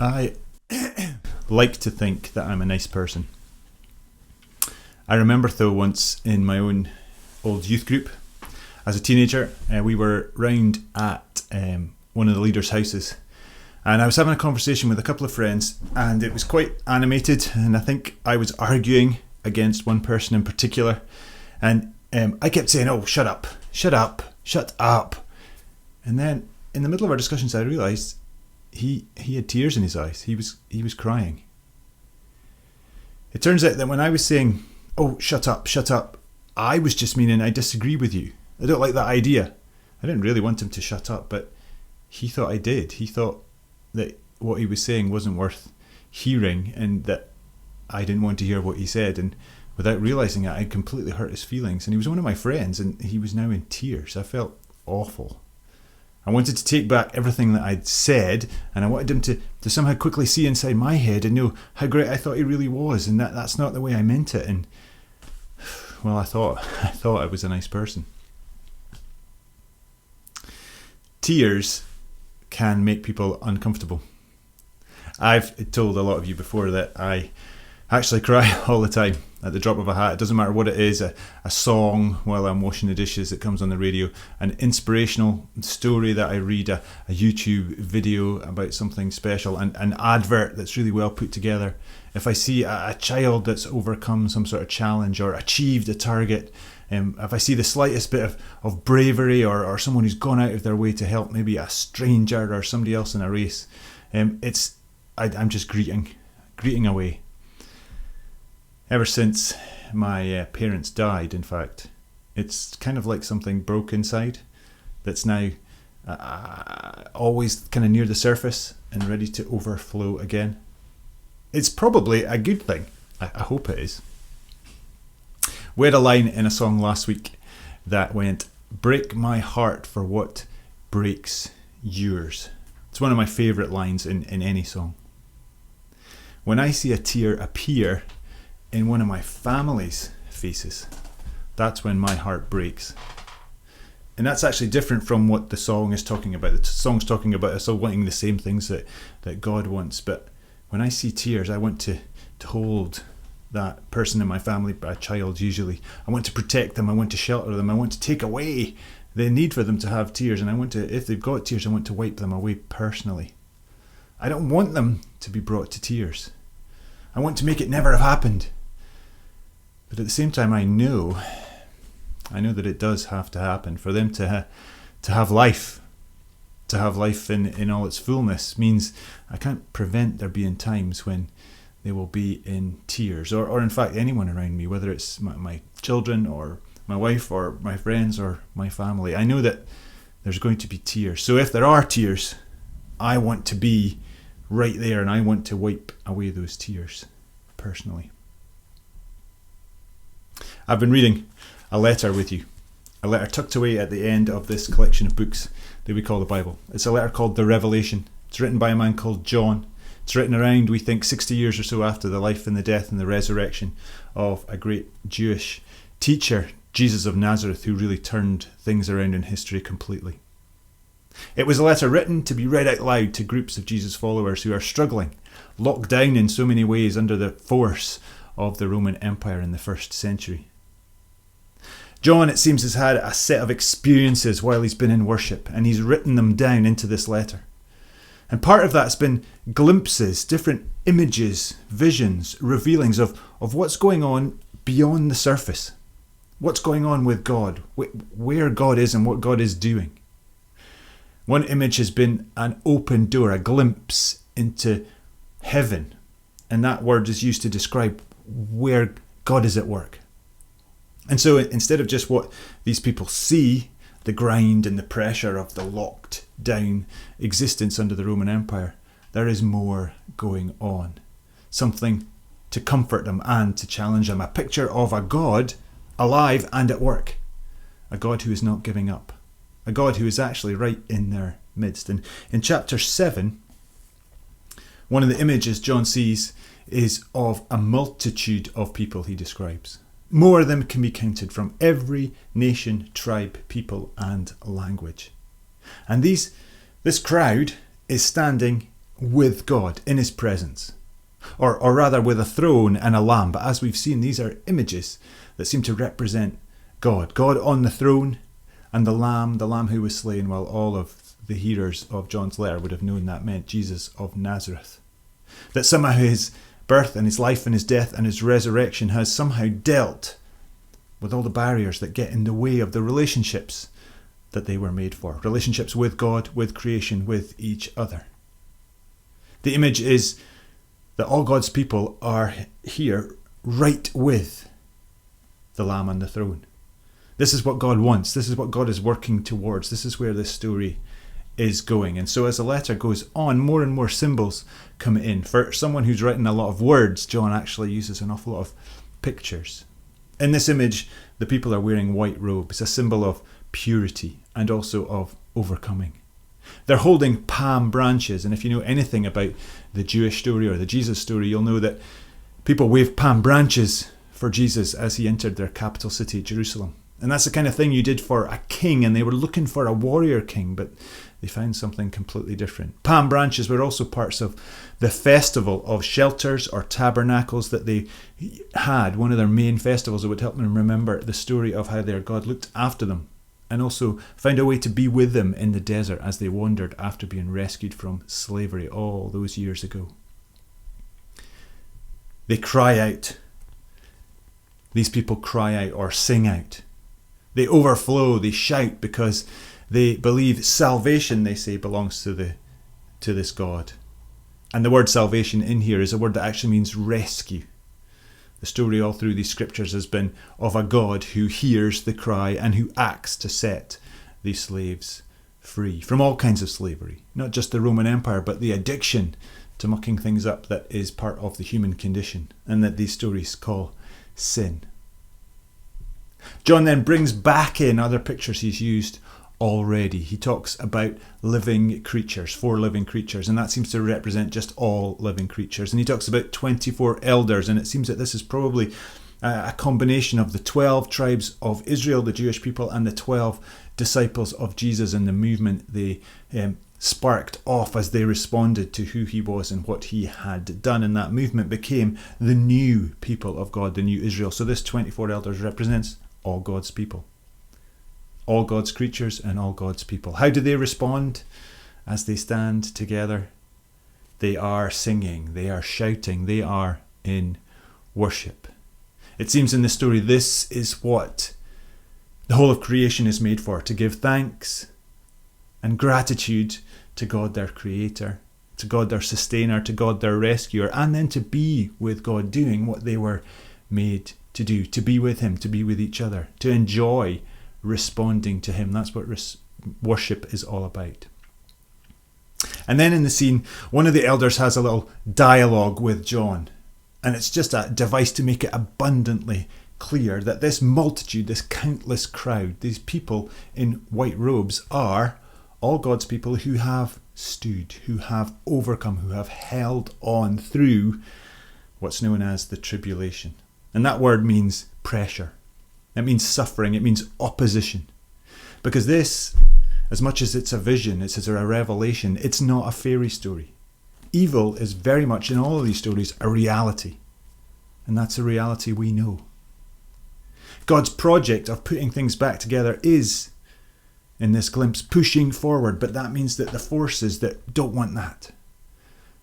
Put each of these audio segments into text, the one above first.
I like to think that I'm a nice person. I remember though once in my own old youth group, as a teenager, we were round at one of the leaders' houses, and I was having a conversation with a couple of friends, and it was quite animated, and I think I was arguing against one person in particular, and I kept saying, "Oh, shut up, shut up, shut up," and then in the middle of our discussions I realised he had tears in his eyes. He was crying. It turns out that when I was saying, "Oh, shut up," I was just meaning I disagree with you. I don't like that idea. I didn't really want him to shut up, but he thought I did. He thought that what he was saying wasn't worth hearing and that I didn't want to hear what he said. And without realising it, I'd completely hurt his feelings. And he was one of my friends and he was now in tears. I felt awful. I wanted to take back everything that I'd said, and I wanted him to somehow quickly see inside my head and know how great I thought he really was, and that's not the way I meant it. And well, I thought I was a nice person. Tears can make people uncomfortable. I've told a lot of you before that I actually cry all the time at the drop of a hat. It doesn't matter what it is, a song while I'm washing the dishes that comes on the radio, an inspirational story that I read, a YouTube video about something special, an advert that's really well put together. If I see a child that's overcome some sort of challenge or achieved a target, if I see the slightest bit of bravery or someone who's gone out of their way to help maybe a stranger or somebody else in a race, I'm just greeting away. Ever since my parents died, in fact, it's kind of like something broke inside that's now always kind of near the surface and ready to overflow again. It's probably a good thing. I hope it is. We had a line in a song last week that went, "Break my heart for what breaks yours." It's one of my favourite lines in any song. When I see a tear appear in one of my family's faces, that's when my heart breaks. And that's actually different from what the song is talking about. The song's talking about us all wanting the same things that God wants. But when I see tears, I want to hold that person in my family, a child usually. I want to protect them. I want to shelter them. I want to take away the need for them to have tears. And I want to, if they've got tears, I want to wipe them away personally. I don't want them to be brought to tears. I want to make it never have happened. But at the same time, I know that it does have to happen. For them to have life, in all its fullness, means I can't prevent there being times when they will be in tears, or in fact anyone around me, whether it's my children or my wife or my friends or my family. I know that there's going to be tears. So if there are tears, I want to be right there and I want to wipe away those tears personally. I've been reading a letter with you, a letter tucked away at the end of this collection of books that we call the Bible. It's a letter called The Revelation. It's written by a man called John. It's written around, we think, 60 years or so after the life and the death and the resurrection of a great Jewish teacher, Jesus of Nazareth, who really turned things around in history completely. It was a letter written to be read out loud to groups of Jesus followers who are struggling, locked down in so many ways under the force of the Roman Empire in the 1st century. John, it seems, has had a set of experiences while he's been in worship, and he's written them down into this letter. And part of that's been glimpses, different images, visions, revealings of what's going on beyond the surface. What's going on with God, where God is and what God is doing. One image has been an open door, a glimpse into heaven. And that word is used to describe where God is at work. And so instead of just what these people see, the grind and the pressure of the locked down existence under the Roman Empire, there is more going on. Something to comfort them and to challenge them. A picture of a God alive and at work. A God who is not giving up. A God who is actually right in their midst. And in chapter 7, one of the images John sees is of a multitude of people he describes. More than can be counted from every nation, tribe, people and language. And this crowd is standing with God in his presence. Or rather with a throne and a lamb. But as we've seen, these are images that seem to represent God. God on the throne and the lamb who was slain. Well, all of the hearers of John's letter would have known that meant Jesus of Nazareth. That somehow his birth and his life and his death and his resurrection has somehow dealt with all the barriers that get in the way of the relationships that they were made for. Relationships with God, with creation, with each other. The image is that all God's people are here right with the Lamb on the throne. This is what God wants. This is what God is working towards. This is where this story is going. And so as the letter goes on, more and more symbols come in. For someone who's written a lot of words, John actually uses an awful lot of pictures. In this image, the people are wearing white robes, a symbol of purity and also of overcoming. They're holding palm branches, and if you know anything about the Jewish story or the Jesus story, you'll know that people waved palm branches for Jesus as he entered their capital city, Jerusalem. And that's the kind of thing you did for a king, and they were looking for a warrior king, but they found something completely different. Palm branches were also parts of the festival of shelters or tabernacles that they had, one of their main festivals that would help them remember the story of how their God looked after them and also found a way to be with them in the desert as they wandered after being rescued from slavery all those years ago. They cry out. These people cry out or sing out. They overflow, they shout because they believe salvation, they say, belongs to this God. And the word salvation in here is a word that actually means rescue. The story all through these scriptures has been of a God who hears the cry and who acts to set these slaves free from all kinds of slavery. Not just the Roman Empire, but the addiction to mucking things up that is part of the human condition and that these stories call sin. John then brings back in other pictures he's used already. He talks about living creatures, 4 living creatures, and that seems to represent just all living creatures. And he talks about 24 elders, and it seems that this is probably a combination of the 12 tribes of Israel, the Jewish people, and the 12 disciples of Jesus and the movement they sparked off as they responded to who he was and what he had done. And that movement became the new people of God, the new Israel. So this 24 elders represents all God's people. All God's creatures and all God's people. How do they respond as they stand together? They are singing, they are shouting, they are in worship. It seems in this story this is what the whole of creation is made for, to give thanks and gratitude to God their creator, to God their sustainer, to God their rescuer, and then to be with God doing what they were made to do, to be with him, to be with each other, to enjoy responding to him. That's what worship is all about. And then in the scene, one of the elders has a little dialogue with John, and it's just a device to make it abundantly clear that this multitude, this countless crowd, these people in white robes are all God's people who have stood, who have overcome, who have held on through what's known as the tribulation. And that word means pressure. It means suffering. It means opposition. Because this, as much as it's a vision, it's a revelation, it's not a fairy story. Evil is very much, in all of these stories, a reality. And that's a reality we know. God's project of putting things back together is, in this glimpse, pushing forward. But that means that the forces that don't want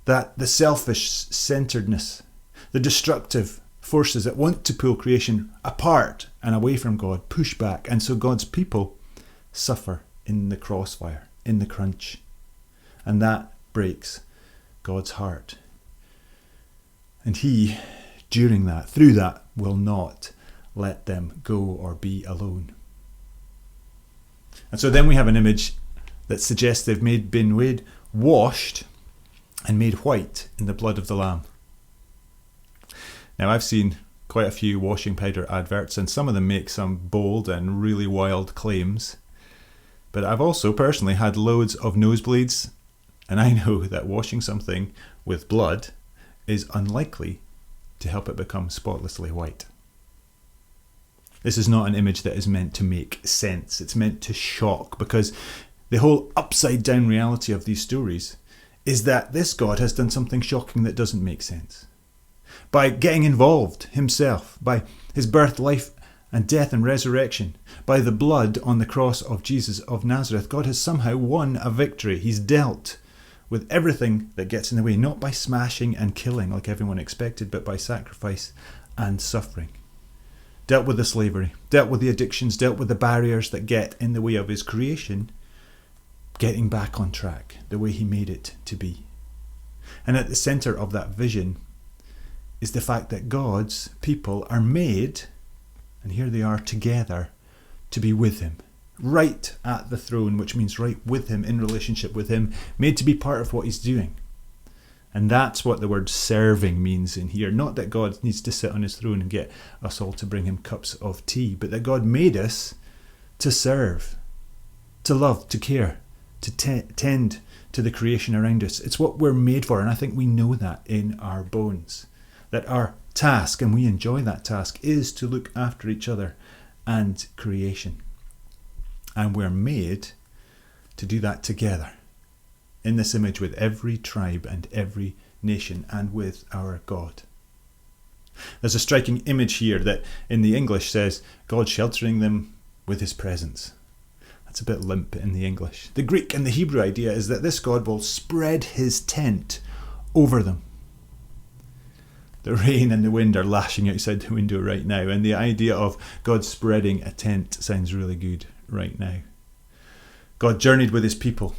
that the selfish-centeredness, the destructive forces that want to pull creation apart and away from God, push back. And so God's people suffer in the crossfire, in the crunch. And that breaks God's heart. And he, during that, through that, will not let them go or be alone. And so then we have an image that suggests they've been washed and made white in the blood of the Lamb. Now, I've seen quite a few washing powder adverts, and some of them make some bold and really wild claims. But I've also personally had loads of nosebleeds, and I know that washing something with blood is unlikely to help it become spotlessly white. This is not an image that is meant to make sense. It's meant to shock, because the whole upside down reality of these stories is that this God has done something shocking that doesn't make sense. By getting involved himself, by his birth, life and death and resurrection, by the blood on the cross of Jesus of Nazareth, God has somehow won a victory. He's dealt with everything that gets in the way, not by smashing and killing like everyone expected, but by sacrifice and suffering. Dealt with the slavery, dealt with the addictions, dealt with the barriers that get in the way of his creation, getting back on track the way he made it to be. And at the centre of that vision is the fact that God's people are made, and here they are together, to be with him, right at the throne, which means right with him, in relationship with him, made to be part of what he's doing. And that's what the word serving means in here. Not that God needs to sit on his throne and get us all to bring him cups of tea, but that God made us to serve, to love, to care, to tend to the creation around us. It's what we're made for, and I think we know that in our bones. That our task, and we enjoy that task, is to look after each other and creation. And we're made to do that together, in this image with every tribe and every nation and with our God. There's a striking image here that in the English says, God sheltering them with his presence. That's a bit limp in the English. The Greek and the Hebrew idea is that this God will spread his tent over them. The rain and the wind are lashing outside the window right now, and the idea of God spreading a tent sounds really good right now. God journeyed with his people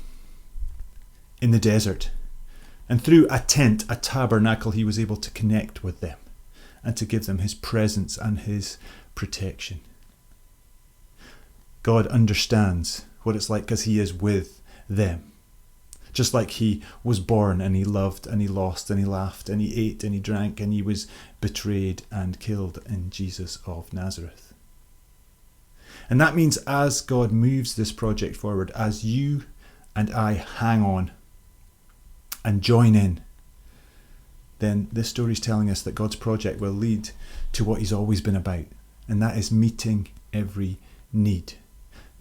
in the desert, and through a tent, a tabernacle, he was able to connect with them and to give them his presence and his protection. God understands what it's like because he is with them. Just like he was born and he loved and he lost and he laughed and he ate and he drank and he was betrayed and killed in Jesus of Nazareth. And that means as God moves this project forward, as you and I hang on and join in, then this story is telling us that God's project will lead to what he's always been about, and that is meeting every need.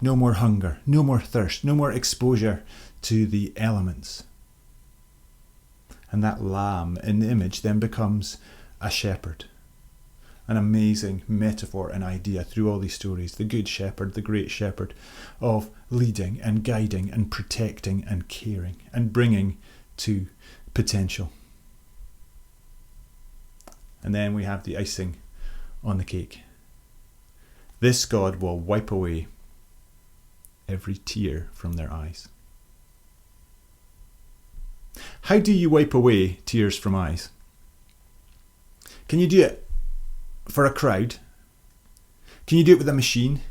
No more hunger, no more thirst, no more exposure to the elements. And that lamb in the image then becomes a shepherd. An amazing metaphor and idea through all these stories. The good shepherd, the great shepherd, of leading and guiding and protecting and caring and bringing to potential. And then we have the icing on the cake. This God will wipe away every tear from their eyes. How do you wipe away tears from eyes? Can you do it for a crowd? Can you do it with a machine?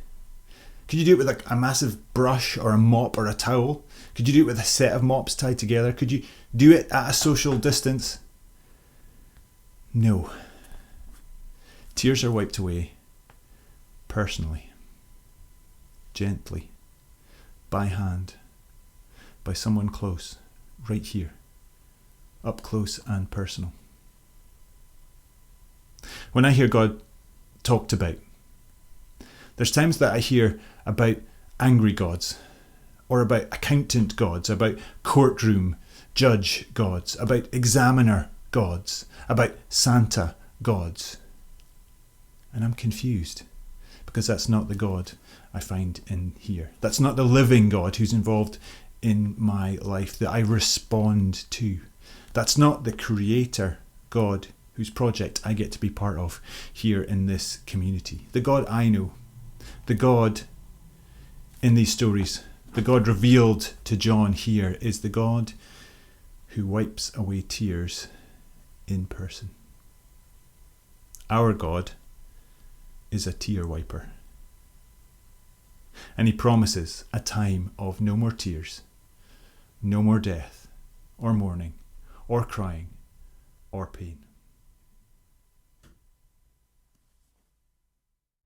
Could you do it with a massive brush or a mop or a towel? Could you do it with a set of mops tied together? Could you do it at a social distance? No. Tears are wiped away personally, gently, by hand, by someone close, right here, up close and personal. When I hear God talked about, there's times that I hear about angry gods, or about accountant gods, about courtroom judge gods, about examiner gods, about Santa gods. And I'm confused, because that's not the God I find in here. That's not the living God who's involved in my life that I respond to. That's not the creator God whose project I get to be part of here in this community. The God I know, the God in these stories, the God revealed to John here, is the God who wipes away tears in person. Our God is a tear wiper. And he promises a time of no more tears, no more death, or mourning, or crying, or pain.